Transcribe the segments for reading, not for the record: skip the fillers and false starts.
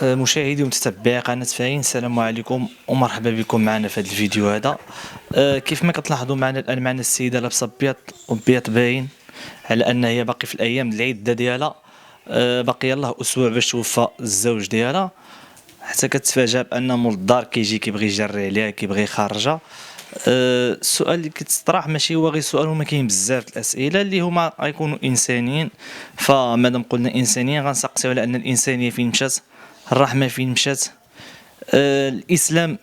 مشاهدي ومتتبعي قناة فاين، السلام عليكم ومرحبا بكم معنا في هذا الفيديو هذا. كيف ما كتلاحظوا معنا الان معنا السيده لابسه ابيض وبيض باين على ان هي باقي في الايام العده ديالها. باقي يلاه اسبوع باش توفى الزوج ديالها، حتى كتفاجأ بان مول الدار كيجي كيبغي يجري عليها كيبغي يخرجها. السؤال اللي كيتطرح ماشي هو غير سؤال، هما كاين بزاف الاسئله اللي هما غيكونوا انسانيين. فمادام قلنا انسانيين غنسقسيو على ان الانسانيه فين مشات، الرحمه فين مشات. الاسلام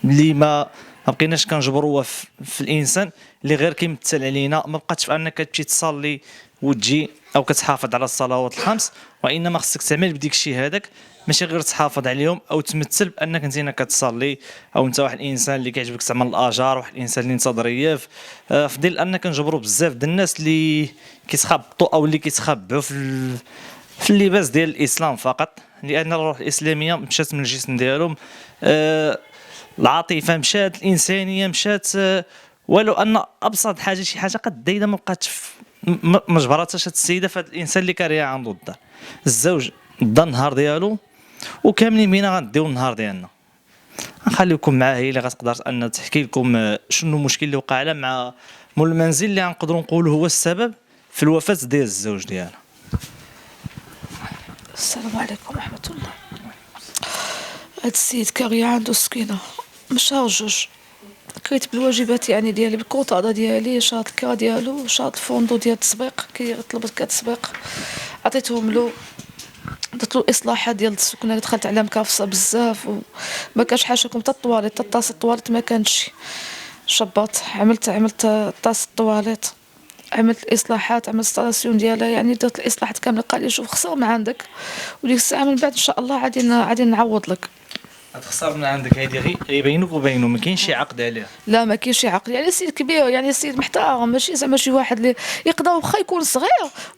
اللي ما بقيناش كنجبروه في الانسان اللي غير كيمثل علينا، ما بقاتش في انك تمشي تصلي وتجي او كتحافظ على الصلوات الخمس، وانما خصك تعمل بديك الشيء هذاك، ماشي غير تحافظ عليهم او تمثل بانك انت كتصلي، او انت واحد الانسان اللي كيعجبك تعمل الاجار، واحد الانسان اللي انت ظريف. فضل انك نجبروا بزاف ديال الناس اللي كيتخبطوا او اللي كيتخبعوا في اللباس ديال الاسلام فقط، لان الروح الاسلاميه مشات من الجسم ديالهم. العاطفه مشات، الانسانيه مشات. ولو ان ابسط حاجه شي حاجه قد اذا ما بقاتش ما جبراتش هاد السيده فهاد الانسان اللي كارهها عنده الدار. الزوج دا النهار ديالو وكاملين بينا غنديو النهار ديالنا. نخليكم معها هي اللي غتقدر ان تحكي لكم شنو المشكل اللي وقع لها مع مول المنزل اللي غنقدروا نقولوا هو السبب في الوفاه ديال الزوج ديالها. السلام عليكم ورحمة الله. هاد السيد كاغي عنده سكينة مشارجوج، كريت بالواجبات يعني ديالي بالكوطاده ديالي، شاط الكا ديالو، شاط الفوندو ديال التسبيق، كيطلب التسبيق عطيتهم له، درت له الاصلاحات ديال السكنه اللي دخلت عليها مكافصه بزاف وما كانش حاشاكم حتى الطواليت، حتى طاس الطواليت ما كانش شباط. عملت طاس الطواليت، عملت الاصلاحات، عملت الانستالاسيون ديالها، يعني درت الاصلاحات كامله. قال لي شوف خسر من عندك، وديك الساعه من بعد ان شاء الله عادي نعوض لك. تخسر من عندك هذه غير بينك وبينه، ما كاينش شي عقد عليها. لا ما كاينش شي عقل، يعني سيد كبير، يعني سيد محترم، ماشي زعما شي واحد اللي يقدر واخا يكون صغير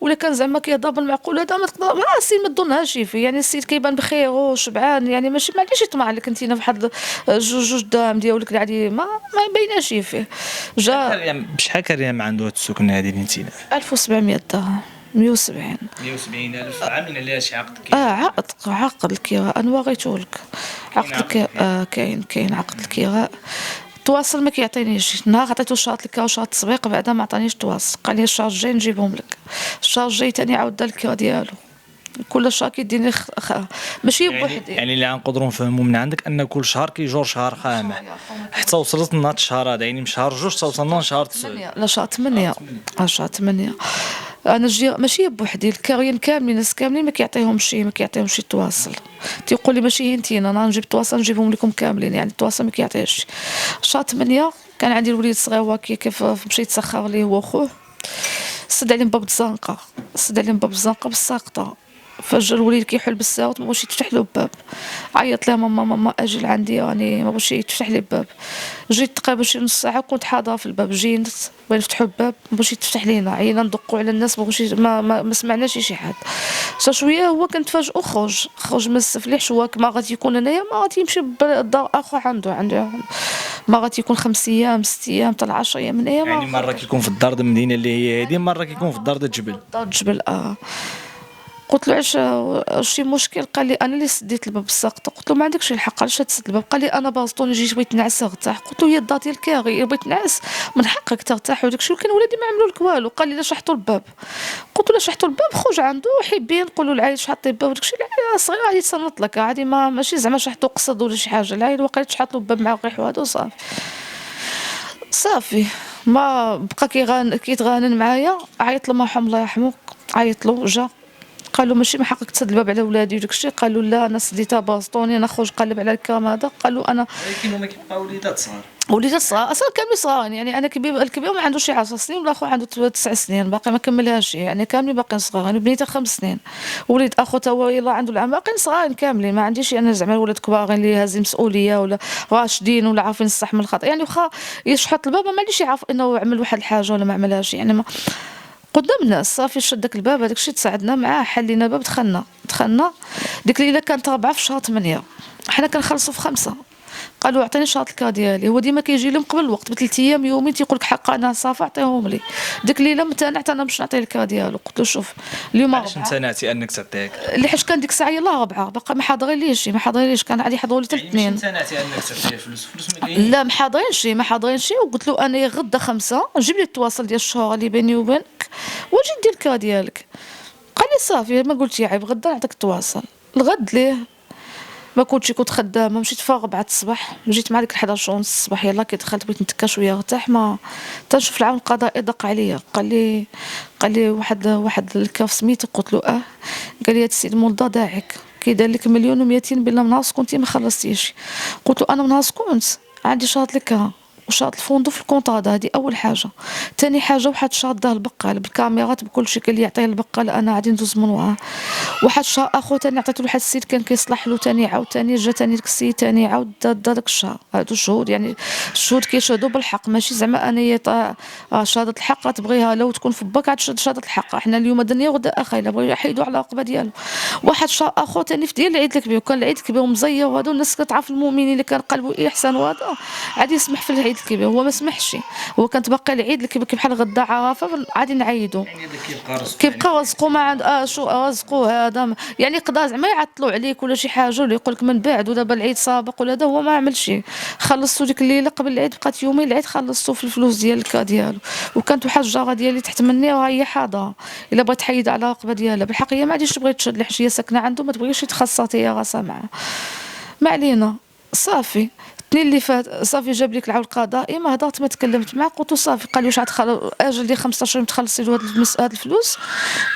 ولا كان زعما كيهضر بالمعقول، هذا ما تقدر ما السيد ما تظنهاش فيه. يعني السيد كيبان بخير وشبعان، يعني ماشي ما عنديش يطمع لك انت في واحد جوج دام ديالك اللي عادي ما بايناش فيه. جا بشحال كان عنده هاد السكنه هذه اللي انت 1700 درهم، 170. 170,000 عاملين عليها شي عقد؟ عقد الكراء انا وريته لك. عقد الكراء كاين عقد الكراء. تواصل ما كيعطينيش، نهار عطيتو شاط الكرا وشاط التسويق بعدا ما عطانيش تواصل، قال لي الشهر الجاي نجيبهم لك. الشهر الجاي ثاني عاود دار الكرا ديالو، كل شهر كيديني ماشي بوحدي. يعني اللي غنقدروا نفهموا من عندك ان كل شهر كيجور شهر خامع حتى وصلت لنا الشهر هذا، يعني من شهر جوج حتى وصلنا لشهر 9. لا شهر 8. شهر 8 انا جي ماشي بوحدي، الكاريين كاملين الناس كاملين ما كيعطيهمش تواصل. تيقول لي ماشي انتي انا نجيب تواصل نجيبهم لكم كاملين، يعني التواصل ما كيعطيهش. شهر 8 كان عندي الوليد الصغير هو كيف مشى يتسخر ليه هو خوه، سد عليهم باب الزنقه بالساقطه. فجا الوليد كيحل بالساوط ما بغاش يتفتح له الباب، عيط لها ماما اجي لعندي، يعني ما بغاش يتفتح لي الباب. جيت تقريبا شي نص ساعه كنت حاضره في الباب، جينا بغينا نفتحوا الباب ما بغاش يتفتح لينا، عينا ندقوا على الناس ما سمعناش شي حد. صا شويه هو كنتفاجئوا خرج من السفليح شواك، ما غادي يكون هنايا، ما غادي يمشي للدار اخو عنده ما غادي يكون 5 ايام 6 ايام حتى 10 ايام من ايام. يعني مره كيكون في الدار د المدينه اللي هي هذه، مره كيكون في الدار د الجبل. قلت له علاش شي مشكل؟ قال لي انا اللي سديت الباب بالساقطه. قلت له ما عندكش الحق، علاش تسد الباب؟ قال لي انا بازطوني جيت بغيت نعس نرتاح. قلت له هي الدار ديال كاغي بغيت نعس، من حقك ترتاح وداكشي، ولكن ولادي ما عملوا لك والو. قال لي لا شحطوا الباب. قلت له لا شحطوا الباب، خرج عنده حبين نقولوا العيل شحطي الباب وداكشي، العيل صغير غادي يتصنت لك عادي، ماشي زعما شحطوا قصد ولا شي حاجه، العيل واقيلا تشحط له الباب مع غير حواد وصافي. ما بقى كيتغانن معايا، عيط له مرحوم الله يرحمه، عيط له جا قالوا ماشي من حقك تسد الباب على ولادي وداك الشيء. قالوا لا انا سديتها باسطوني، انا خرج قلب على الكرام هذا. قالوا انا ولكن هما كيبقاو وليدات صغار اصلا كاملين صغارين، يعني انا الكبير ما عنده شي 10 سنين والاخو عنده 9 سنين باقي ما كملهاش، يعني كاملين باقيين صغارين. بنيتها 5 سنين، وليد اخو تا هو يلاه عنده العام، باقيين صغارين كاملين. ما عنديش انا زعما ولاد كبارين اللي هازين مسؤوليه ولا راشدين ولا عارفين الصح من الخطا، يعني واخا يشحط الباب ما عنديش يعرف انه عمل واحد الحاجه ولا ما عملهاش، يعني ما قدام الناس. صافي شد داك الباب، هذاك الشيء تساعدنا معاه، حلينا باب، دخلنا. ديك الليله كانت 4 في شهر 8، حنا كنخلصوا في 5. قالوا عطيني شاط الكا ديالي. هو ديما كيجي لهم قبل الوقت ب3 ايام يومين تيقول لك حق انا صافي عطيهم لي. ديك الليله متانع حتى انا باش نعطيه الكا ديالو. قلت له شوف اليوم علاش 4 امتنعتي انك تعطيك؟ اللي حاش كان ديك الساعه يلاه 4 باقا ما حاضرينليش كان عادي يحضروا لي حتى يعني ماشي 2. امتنعتي انك تعطيه فلوس ما كاينين. لا ما حاضرينش وقلت له انا غدا 5 جيب لي التواصل ديال الشهر اللي بيني وبينك وجي دير الكا ديالك. قال لي صافي ما قلت عيب غدا نعطيك التواصل. الغد ليه ما كنت خدامه مشيت فيها 4 الصباح جيت مع ديك 11 ونص الصباح يلاه كي دخلت بغيت نتكا شويه نرتاح ما تنشوف العون القضائي دق عليا قال لي واحد الكاف سميتو. قلت له قال لي هاد السيد مولدا داعك كيدار لك 1,200,000 بالله من نهار كنتي ما خلصتيش. قلت له انا من نهار كنت عندي شاط لك وشاط الفندق في الكونطاد. هذه اول حاجه. ثاني حاجه واحد شاطه البقال بالكاميرات بكل شيء. قال لي يعطيه البقال انا غادي ندوز من وراه. واحد شهر اخو ثاني عطيته لواحد السيد كان كيصلح له ثاني عاود ثاني جا ثاني داك السيد ثاني عاود داك الشهر. هادو الشهود يعني الشهود كيشهدوا بالحق ماشي زعما انايا شهاده الحق تبغيها لو تكون في باك عاد شهاده الحق. احنا اليوم دنيا وغدا اخينا بغيو يحيدوا على العقبه ديالو. واحد شهر اخو ثاني في ديال العيد الكبير وكان العيد الكبير مزير وهادو الناس كتعرف المؤمنين اللي كان قلبه احسان وهذا عادي يسمح في العيد الكبير. هو ما سمحش. هو كانت باقي العيد الكبير بحال غدا عرفه عادي نعيدوا يعني هذا كيبقى رزقو ما عند شو رزقو هذا يعني قضا زعما يعطلوا عليك ولا شي حاجه ولا يقول لك من بعد ودابا العيد سابق ولا هذا. هو ما عمل شي. خلصتو ديك الليله قبل العيد بقات يومين العيد خلصتو في الفلوس ديال الكا ديالو. وكانت واحد الجاره ديالي تحت مني وها هي حاضره الا بغات تحيد على العقبه ديالها بالحق هي ما عادش تبغي تشد الحش. هي ساكنه عنده ما تبغيش تخصصات هي راسها معاه. ما علينا صافي. الاثنين اللي فات صافي جاب لك العون القضائي ما هضرت ما تكلمت معاه. قلت له صافي. قال لي واش غتخلص اجل ديال 15 يوم تخلصي له هاد الفلوس.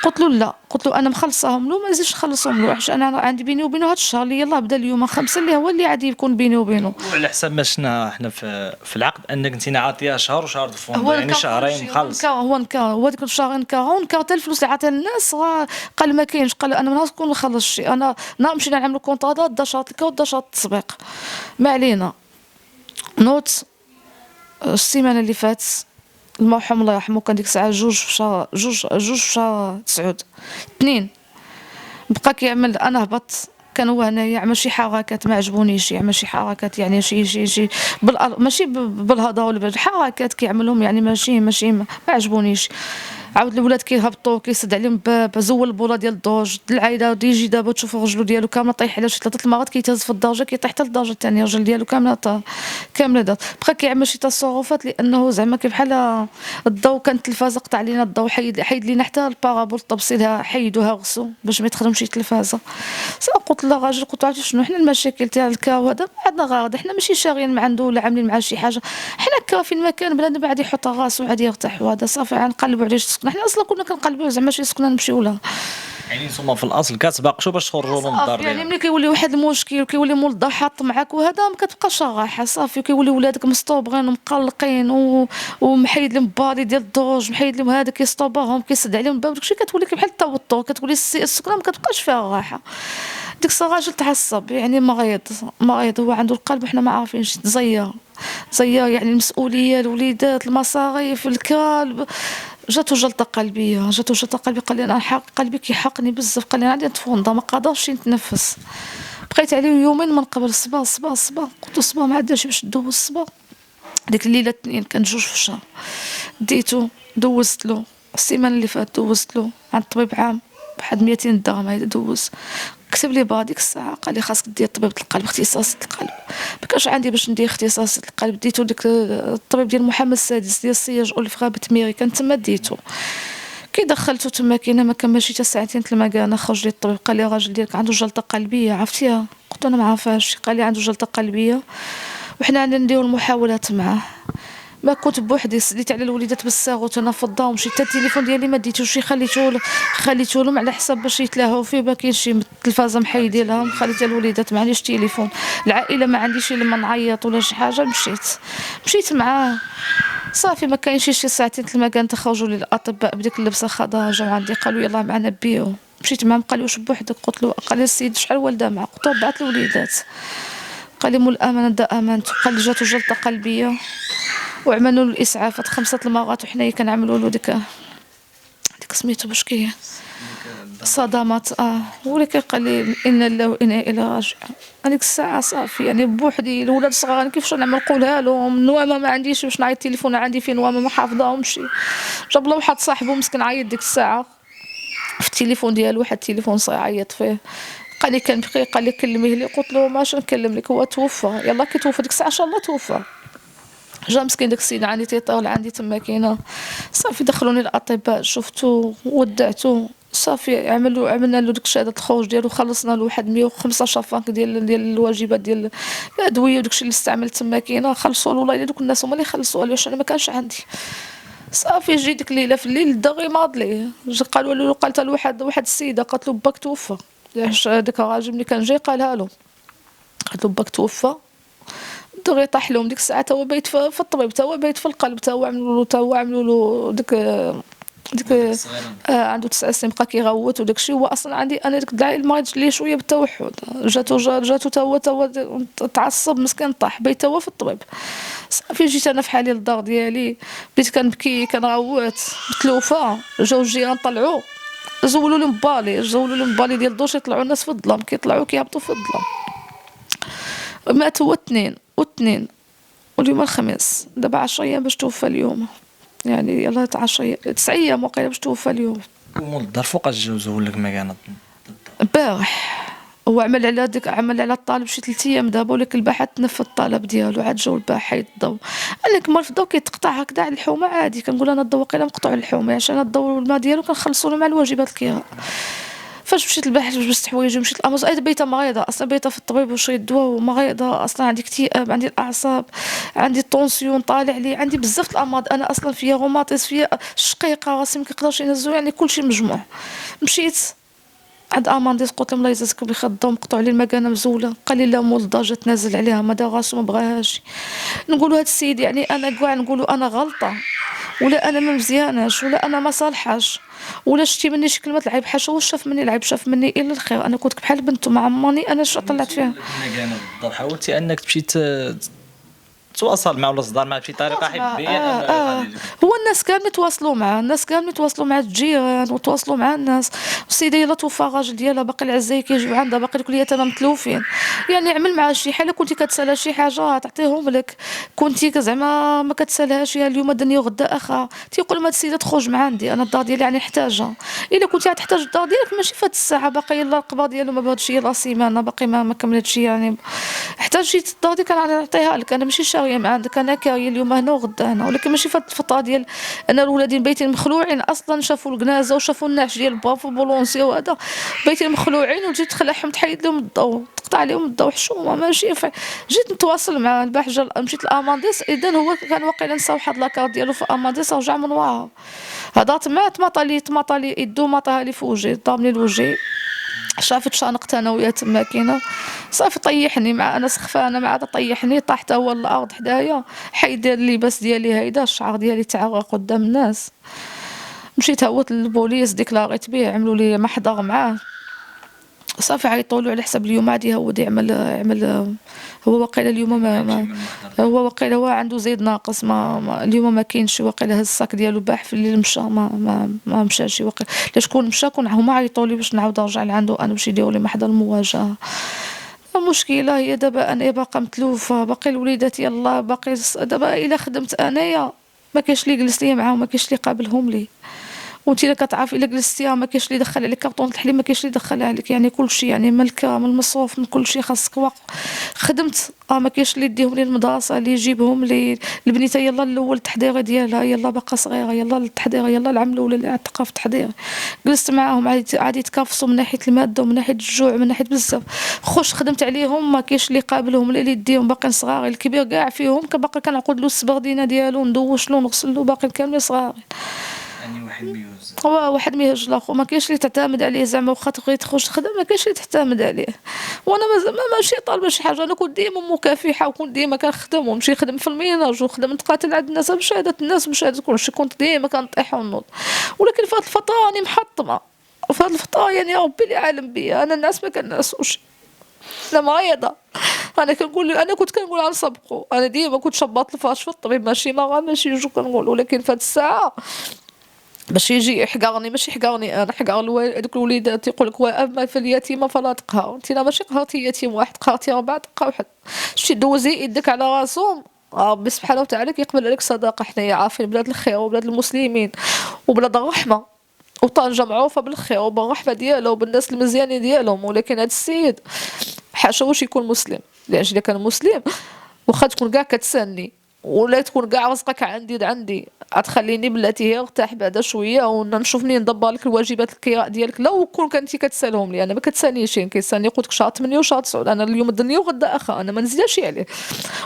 قلت له لا. قلت له انا مخلصاهم له ما نزيدش نخلصهم له حيت انا عندي بيني وبينه هاد الشهر اللي يلاه بدا اليوم 5 اللي هو اللي عادي يكون بيني وبينه. وعلى حسب ما شفنا حنا في العقد انك انت عاطيها شهر وشهر الفندق يعني شهرين مخلص. هو ديك الشهرين كارون حتى الفلوس اللي عطاها للناس قال ما كاينش. قال انا من نهار كون نخلص شي انا مشينا نعملوا كونطادات دا شاط الكا ودا شاط التسبيق. ما علينا. نوت السيمانه اللي فات المرحوم الله يرحمه كان ديك الساعه جوج في شهر 9 2 بقى كيعمل. انا هبط كان هو هنايا يعمل شي حركات ما عجبونيش. يعمل شي حركات يعني شي ماشي بالهضره ولا بالحركات كيعملهم يعني ماشي ما عجبونيش. عاود الولاد كيهبطوا كيسد عليهم باب زول البوله ديال الدرج العايده يجي دابا تشوفوا رجلو ديالو كامله طايح على شي 3 المرات كيتهز في الدرجه كيطيح حتى الدرجه الثانيه الرجل ديالو كامله دار. بقى كيعمل شي تصرفات لانه زعما كيف بحال الضوء كان التلفازه قطع لينا الضوء حيد لينا حتى البارابول طبسيلها حيدوها غسو باش ما يتخدمش شي تلفازه. قلت له راجل قلت له شنو حنا المشاكل تاع الكا وهذا ما عندنا غرض. حنا ماشي شاغلين مع عنده ولا عاملين معاه شي حاجه. حنا كا في المكان بنادم عاد يحط راسو عاد يرتاح وهذا صافي غنقلبوا عليه سكن. حنا اصلا كنا كنقلبوا زعما شي سكنه نمشيو لها. يعني نتوما في الاصل كتباقشوا باش تخرجوا لهم الدار يعني ملي كيولي واحد المشكل وكيولي مول الدار حاط معاك وهذا ما كتبقاش راحه صافي. كيولي ولادك مسطوبغين ومقلقين ومحيد لهم بالي ديال الدروج محيد لهم هذا كيسطوباهم كيسد عليهم الباب داكشي كتولي بحال التوتر. كتولي السكنه ما كتبقاش فيها راحه. ديك الراجل تعصب يعني مريض هو عنده القلب وحنا ما عارفينش تزير يعني المسؤوليه الوليدات المصاريف الكلب. جاتو جلطه قلبيه قال لي انا قلبي كيحرقني بزاف. قال لي عندي تفونضه ما قادرش نتنفس. بقيت عليه يومين من قبل الصباح قلت الصباح ما عندهاش باش ندوز الصباح. ديك الليله الاثنين كان 2 في الشهر ديتو دوزت له. السيمانه اللي فات دوزت له عند الطبيب عام بواحد 200 درهم هيدا دوز. كتب لي ديك الساعه قال لي خاصك دير طبيبه القلب اختصاص القلب. ما كانش عندي باش ندير اختصاص القلب. ديتو ديك الطبيب ديال محمد السادس ديال السياج اولفغا بتميري كان تما ديتو. كي دخلته تما كاينه ما كان ماشي حتى ساعتين تما كان خرج لي الطبيب قال لي الراجل ديالك عنده جلطه قلبيه عرفتيها. قلت انا ما عارفاش. قال لي عنده جلطه قلبيه وحنا عندنا نديرو المحاولات معاه. ما كنت بوحدي سديت على الوليدات بالساغوت انا في الدار ومشيت حتى التليفون ديالي ما ديتوش خليته لهم على حساب باش يتلاهوا فيه ما كاينش شي التلفازه محيدين لهم. خليت الوليدات ما عنديش تليفون العائله ما عنديش لما نعيط ولا شي حاجه. مشيت معاه صافي ما كاينش شي ساعتين لما كان تخرجوا لي الاطباء بديك اللبسه خضراء جاو عندي قالوا يلاه معنا بيو. مشيت معاهم قال لي واش بوحدك. قلت له قال لي السيد شحال والده معك. قلت له بعث الوليدات. قال لي مول الامانه دا امانته. قال لي جاتو جلطه قلبيه وعملوا له الاسعافات 5 المرات وحنايا كنعملوا له ديك سميتو باش صدمات ولكن قال لي إنا لله وإنا إليه راجعون. هذيك الساعة صافي يعني بوحدي الولاد الصغار كيفاش نقولها لهم نوامة ما عنديش باش نعيط التليفون عندي فيه نوامة ما حافظاهمش. جاب له واحد صاحبه مسكين عيط ديك الساعة في التليفون ديالو واحد التليفون صغير عيط فيه قال لي كان بخير قال لي كلميه لي قلت له ماش نكلم لك هو توفى يلا كي توفى ديك الساعة إن شاء الله توفى. جا مسكين داك السيد عندي تيطول عندي تما كاينه صافي دخلوني الاطباء شفتو ودعتو صافي عملنا له ديك شهاده الخروج ديالو خلصنا له واحد 115 فرانك ديال الواجبات ديال الادويه وداكشي اللي استعملت تما كاينه خلصوا له والله دوك الناس هما اللي خلصوا له واش انا ما كانش عندي. صافي جي ديك الليله في الليل الدغي ماض ليه قالوا له قالت له واحد السيده قالت له باك توفى داك الراجل ملي كان جاي قالها له قالت له باك توفى دغيا طاح لهم ديك الساعه تا هو بايت في الطبيب تا هو بايت في القلب تا هو عملوا له ديك عنده 9 سنين بقى كيغوت وداك الشيء هو اصلا عندي انا ديك المريض اللي شويه بالتوحد جاتو تا هو تعصب مسكين طاح بايت تا هو في الطبيب. صافي جيت انا في حالي للدار ديالي بديت كنبكي كنغوت متلوفه جاو الجيران طلعوا زولوا لي موبالي ديال الدوش يطلعوا الناس في الظلام كيطلعوا كيهبطوا في الظلام. مات هو اثنين واليوم الخميس دابا 10 ايام باش توفى اليوم يعني يلاه 10 ايام 9 ايام وقيله باش توفى اليوم. ومول الدار فوقاش جوزو لك ما كان البارح هو عمل على الطالب شي 3 ايام دابا ولكن الباحث تنفذ الطلب ديالو عاد جاو الباحث حيد الضو قال لك مال في الضو كيتقطع هكذا على الحومه عادي كنقول انا الضو واقيلا مقطوع الحومه عشان الضو والماء ديالو كنخلصوا له مع الواجبات الكيرا. فاش مشيت للباحث باش بست حوايج مشيت للامازون ايضا بيتها مريضه اصلا بيتها في الطبيب وشريت دواء ومريضه اصلا عندي اكتئاب عندي الاعصاب عندي الطونسيون طالع لي عندي بزاف الامراض انا اصلا فيا روماتيز فيا شقيقه راسي ما كيقدرش ينزو يعني كلشي مجموع. مشيت عند امانديس قلت لهم الله يجازيك بخير الضو مقطوع لي المكانه مزوله قال لي لا مول الدرجه تنازل عليها ما دار راسو ما بغاهاش. نقولوا هذا السيد يعني انا كاع نقولوا انا غلطه ولا انا ما مزياناش ولا انا ما صالحاش ولا شتي مني شي كلمه العيب حاشا واش شاف مني العيب شاف مني الا الخير انا كنت بحال بنته مع ماني انا طلعت فيها. حاولتي انك تمشي تواصل مع الاصدار مع بشي طريقه حبيه هو الناس كامل يتواصلوا مع الجيران وتواصلوا مع الناس. السيده يلا توفى الراجل ديالها باقي العزاي كيجيو عندها باقي لك لي تما متلوفين يعني عمل معها شي حاجه كنتي كتسالها شي حاجه تعطيهم لك كنتي زعما ما كتسالهاش يا اليوم دنيا وغدا اخا تيقول ما السيده تخرج مع عندي انا الدار ديالي يعني نحتاجها الا كنتي تحتاج الدار ديالك ماشي في هاد الساعه باقي يلا القبا ديالو ما بغاتش يلا سيمانه باقي ما كملتش يعني احتاج شي الدار ديالك انا نعطيها لك انا ماشي شاويه مع عندك انا كاين اليوم هنا وغدا هنا ولكن ماشي في الفتره ديال انا الولادين بيتين مخلوعين اصلا شافوا الكنازه وشافوا النعش ديال بافو بولونسي وهذا بيتين مخلوعين وجيت تخلعهم تحيد لهم الضوء تقطع عليهم الضوء حشومه ماشي جيت نتواصل مع الباحث مشيت لامانديس اذا هو كان واقيلا نسى واحد لاكارت ديالو في امانديس رجع من وراها هضرت معاه تماطالي يدو ماطاها لي في وجهي ضربني الوجه شافت شانقت انا وياه تما كاينه صافي طيحني مع انا سخفانه مع هذا طيحني طاحت هو الارض حدايا حيد اللباس ديالي هيدا الشعر ديالي تعرق قدام الناس. مشيت هوت للبوليس ديكلاريت به عملوا لي محضر معاه صافي عيطوا له على حساب اليوم عادي يهود يعمل هو واقيلا اليوم هو واقيلا هو عنده زيد ناقص ما اليوم ما كاينش واقيلا هز الصاك ديالو باح في الليل مشى ما مشاش واقيلا شكون مشى كون هما عيطوا لي باش نعاود نرجع لعنده انا باش يديروا لي محضر المواجهه. المشكله هي دابا انا باقا متلوفه باقي الوليدات يلاه باقي دابا الا خدمت انايا ما كاينش لي جلس لي معاهم ما كاينش لي قابلهم لي وانت الا كتعرفي الا جلستيها ما كاينش اللي يدخل عليك كرطون الحليب ما كاينش اللي يدخلها عليك يعني كلشي يعني من الكرا من المصروف من كلشي خاصك وقت خدمت ما كاينش اللي يديهم لي المدرسه اللي يجيبهم لي البنيته يلا الاول التحضيره ديالها يلا باقا صغيره يلا التحضيره يلا العام الاول اللي عتقها في التحضير جلست معاهم عادي يتكافصوا من ناحيه الماده ومن ناحيه الجوع من ناحيه بزاف خوش خدمت عليهم ما كاينش اللي قابلهم اللي يديهم باقي صغار الكبير كاع فيهم باقي كنعقد له السبردينه ديالو ندوش له نغسل له باقي كاملين صغار يعني واحد ميوز هو واحد ميهج الاخر ما كاينش اللي تعتمد عليه زعما واخا تبغي تخرج تخدم ما كاينش اللي تعتمد عليه وانا ماشي طالبه شي حاجه انا كنت ديما مكافحه وكنت ديما كنخدم ونمشي نخدم في الميناج وخدم نتقاتل عند الناس بشهاده الناس بشهاده كلشي كنت ديما كنطيح ونوض ولكن في هذه الفتره راني محطمه وفي هذه الفتره يعني ربي اللي عالم بيا انا الناس ما كنعسوش انا مريضه انا كنت كنقول غنسبقوا انا ديما كنت شباط الفراش في الطبيب ماشي مره ماشي جوج كنقول ولكن في هذه الساعه باش يجي يحقرني، ماشي يحقرني انا، حقر دوك الوليدات. يقول لك واما في اليتيمه فلا تقهر. انت لا ماشي قهرتي يتيم واحد، قهرتي 4 دقه واحد. شتي دوزي يدك على راسهم. ربي سبحانه وتعالى كيقبل عليك صدقه. حنايا عارفين بلاد الخير وبلاد المسلمين وبلاد الرحمه، وطنجة معروفة بالخير وبالرحمة ديالها وبالناس المزيانين ديالهم. ولكن هذا السيد حاشا واش يكون مسلم، لأجل إذا كان مسلم واخا تكون كاع كتساني ولا تكون كاع رزقك عندي غتخليني بلاتي هي ارتاح بعدا شويه ونشوف منين ندبر لك الواجبات الكراء ديالك. لو كون كنتي كتسالهم لي انا ما كتسانيش، كيساني قلت لك شهر 8 وشهر 9. انا اليوم الدنيا وغدا اخا، انا ما نزيدش عليه.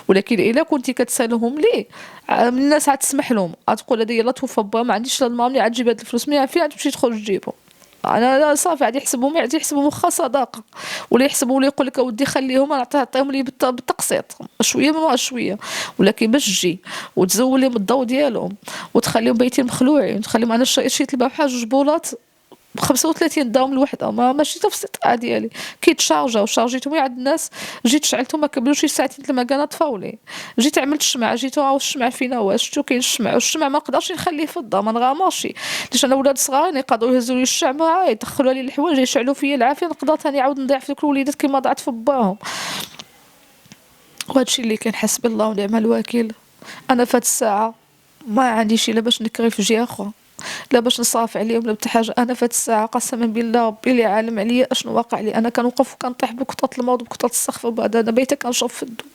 ولكن الا كنتي كتسالهم لي من الناس عتسمح لهم، غتقول هذه يلاه توفى با ما عنديش لا المال ملي عتجيب هاد الفلوس ملي فين غتمشي تخرج تجيبهم. انا لا صافي غادي يحسبهم، غادي يحسبهم واخا صداقه، ولا يحسبوا ولا يقول لك اودي خليهم انا نعطيهم لي بالتقسيط شويه من ورا شويه. ولكن باش تجي وتزول لهم الضو ديالهم وتخليهم بايتين مخلوعين، تخليهم انا شريت البارحه 2 بولات ب 35 درهم الوحده، ماشي تفسيط ديالي. كيتشارجاو شارجيتهم عند الناس، جيت شعلتهم ما كملوش شي ساعتين 3 كانوا طفاولي. جيت عملت الشمع، جيت ها الشمع فينا واش شفتو كاين الشمع، والشمع ما نقدرش نخليه في الدار، ما نغامرش. ليش انا ولاد صغارين يقدروا يهزوا لي الشمع يدخلوا لي الحوايج يشعلوا فيا العافيه، نقدر ثاني نعاود نضيع في ذوك الوليدات كيما ضعت في باهم. وهادشي اللي كاين، حسبي الله ونعم الوكيل. انا فهاد الساعه ما عنديش لا باش نكري في جهه اخرى، لا باش نصرف عليهم لا بتا حاجه. انا فهاد الساعه قسما بالله ربي اللي عالم عليا اشنو واقع لي. انا كنوقف وكنطيح بكتة الموت وبكتة السقف، وبعد انا بيتا كنشوف في الدو.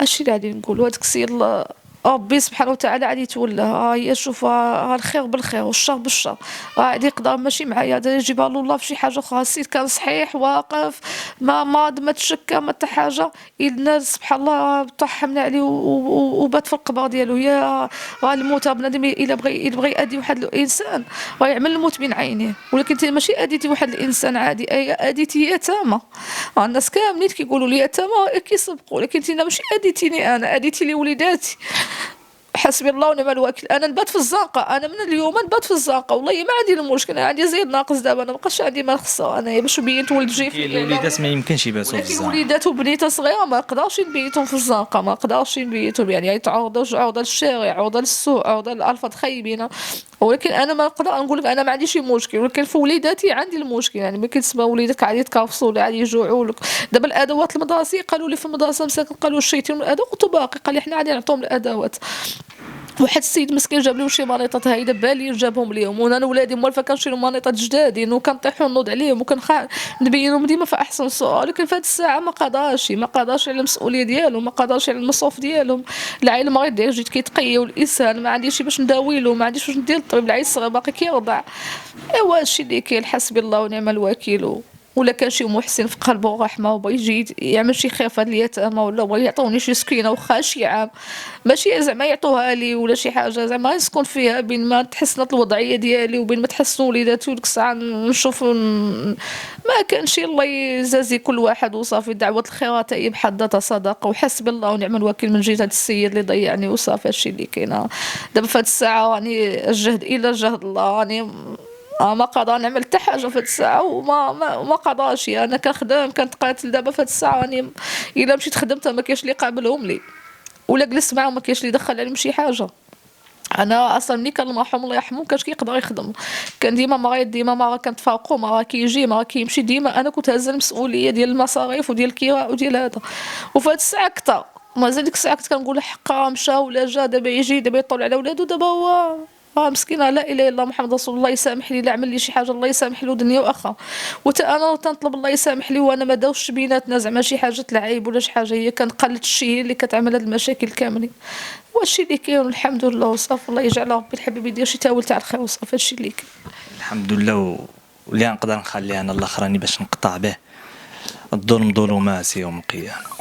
هادشي اللي غادي نقول. هاداك السيد ربي سبحانه وتعالى غادي يتولى. هي شوف الخير بالخير والشر بالشر، غادي يقدر ماشي معايا، غادي يجيبها له الله في شي حاجه اخرى. السيد كان صحيح واقف ما ماض ما تشكى ما حتى حاجه. الناس سبحان الله طحمنا عليه وبات في القبر ديالو. يا الموت بنادم الا بغى يأذي واحد الانسان غيعمل الموت بين عينيه. ولكن انت ماشي اذيتي واحد الانسان عادي، اذيتي يتامى. الناس كاملين كيقولوا لي يتامى كيسبقوا، ولكن انت ماشي اذيتيني انا، اذيتي لي وليداتي. حسبي الله ونعم الوكيل. انا نبات في الزنقه، انا من اليوم نبات في الزنقه والله ما عندي المشكل. انا عندي زيد ناقص دابا، انا مابقاش عندي ما نخسر انا باش بينت ولد جيف. الوليدات ما يمكنش يباتوا في الزنقه، وليدات وبنيته صغيره ما نقدرش نبيتهم في الزنقه، ما نقدرش نبيتهم يعني يتعرضوا عرضه للشارع، عرضه للسوق، عرضه للالفاظ خايبين. ولكن انا ما نقدر نقول لك انا ما عنديش مشكل، ولكن في وليداتي عندي المشكل. يعني ما كتسمى وليداتك عادي يتكافصوا ولا عادي يجوعوا لك. دابا الادوات المدرسيه قالوا لي في المدرسه مساكن قالوا شريتي من الادوات وباقي، قال لي حنا غادي نعطيهم الادوات. واحد السيد مسكين جاب لهم شي مانيطات هايده بالي جابهم ليهم، وانا ولادي موالفه كنشري لهم مانيطات جدادين وكنطيحوا نوض عليهم نبينهم ديما في احسن صوره. ولكن في هذه الساعه ما قداش على المسؤوليه ديالهم، ما قداش على المصروف ديالهم. العائله مريض ديالو جيت كيتقيا والانسان ما عنديش باش نداوي له، ما عنديش باش ندير الطبيب، العيل الصغير باقي كيرضع. ايوا هادشي اللي كاين. حسبي الله ونعم الوكيل. ولا كان شي محسن في قلبه رحمه وبغى يجي يعمل شي خير في هاد اليتامى، ولا بغى يعطوني شي سكينه واخا شي عام، ماشي زعما يعطوها لي ولا شي حاجه، زعما نسكن فيها بين ما تحسنت الوضعيه ديالي وبين ما تحسنوا وليداتي. وديك الساعه نشوف ما كانش الله يجازي كل واحد وصافي. دعوه الخيرات هي بحد ذاتها صدقه. وحسب الله ونعم الوكيل من جهه هذا السيد اللي ضيعني وصافي. هادشي اللي كاين دابا في هاد الساعه. راني الجهد الا جهد الله، راني ما قادر نعمل حتى حاجه في هاد الساعه وما قادرش. انا كنخدم كنتقاتل دابا في هاد الساعه. راني الا مشيت خدمت ما كاينش اللي قابلهم لي، ولا جلست معاهم ما كاينش اللي دخل عليهم شي حاجه. انا اصلا ملي كان المرحوم الله يرحمه كانش كيقدر يخدم، كان ديما مريض، ديما مره كنتفارقوا، مره كيجي مره كيمشي، ديما انا كنت هازه المسؤوليه ديال المصاريف وديال الكراء وديال هذا. وفي هاد الساعه اكثر مازال ديك الساعه كنت كنقول حقا مشى ولا جا، دابا يجي دابا يطول على ولادو. دابا هو مسكينه لا اله الا الله محمد رسول الله يسامح لي، لا عمل لي شي حاجه الله يسامح له دنيا واخره. وتا انا تنطلب الله يسامح لي وانا ما داوش بيناتنا زعما شي حاجه العيب ولا شي حاجه، هي كنقلت الشيء اللي كتعمل هاد المشاكل كاملين. وهادشي اللي كاين الحمد لله وصافي. الله يجعل ربي الحبيب يدير شي تاول تاع الخير وصافي. هادشي اللي كاين الحمد لله. واللي نقدر نخليها انا الاخراني باش نقطع به الظلم ظلمات يوم القيامه.